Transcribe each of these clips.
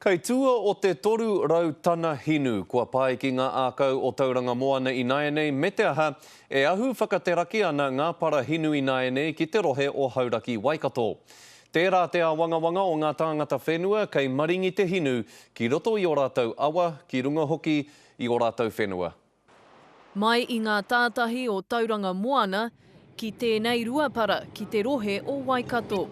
Kei tua o te toru rau tana hinu, kua pai ki ngā ākau o Tauranga Moana i Naenei, me te aha e ahu whakateraki ana ngā para hinu i Naenei ki te rohe o Hauraki Waikato. Tērā te wangawanga o ngā tāngata whenua kei maringi te hinu ki roto i o rātou awa, ki runga hoki i o rātou whenua. Mai i ngā tātahi o Tauranga Moana, ki tēnei ruapara ki te rohe o Waikato.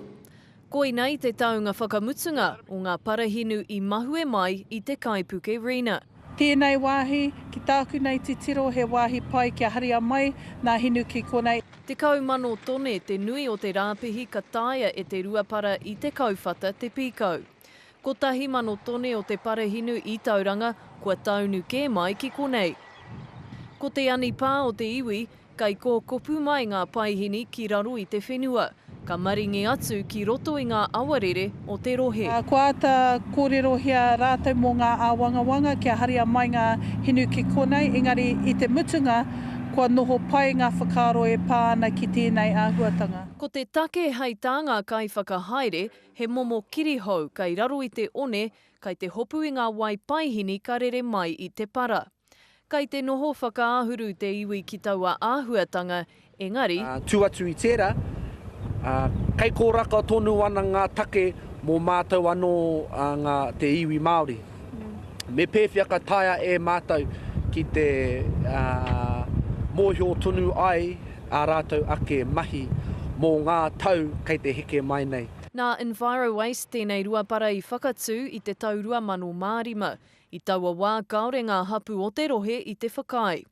Koinei te taunga whakamutunga o ngā parahinu i mahue mai i te Kaipuke Arena. Tēnei wāhi, ki tāku nei te tiro he wāhi pai kia haria mai nā hinu ki konei. Te kaumano tone te nui o te rāpihi ka tāia e te ruapara i te kauwhata te pīkau. Ko tahi mano tone o te parahinu i Tauranga kua taunu kē mai ki konei. Ko te ani pā o te iwi, kai ko kopu mai ngā paihini ki raro i te whenua. Ka maringi atu ki roto i ngā awarere o te rohe. Kua ata kōrero hea rātou mō ngā āwangawanga kia haria mai ngā hinu ki konei, engari i te mutunga kua noho pai ngā whakaroe pāna ki tēnei āhuatanga. Ko te take hei tāngā kai whakahaere, he momo kirihau kai raro i te one, kai te hopu i ngā wai paihini ka rere mai i te para. Kai te noho whakaahuru te iwi ki taua āhuatanga, engari... Tu atu i tērā, kei kōraka tonu ana ngā take mō mātou anō ngā te iwi Māori. Me pēwhiaka taia e mātou ki te mōhio tonu ai a rātou ake mahi mō ngā tau kei te heke mai nei. Nā EnviroWaste tēnei ruapara i whakatū i te taurua mano mārima, i taua wā kaore ngā hapu o te rohe i te whakai.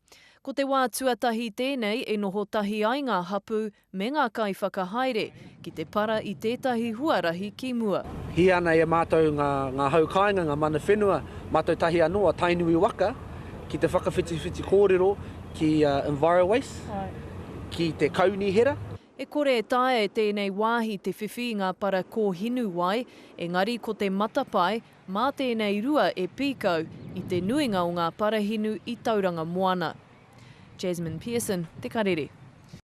Ko te wā tuatahi tēnei e noho tahi ai ngā hapu me ngā kai whakahaere ki te para i tētahi huarahi ki mua. Hi ana e mātou ngā haukainga, ngā mana whenua, mātou tahi anoa tainui waka ki te whakawhiti kōrero ki EnviroWaste, ki te kauni hera. E kore e tae e tēnei wāhi te whiwhi ngā para kō hinu wai, engari ko te matapai, mā tēnei rua e pīkau i te nuinga o ngā parahinu i Tauranga Moana. Jasmine Pearson, Te Karere.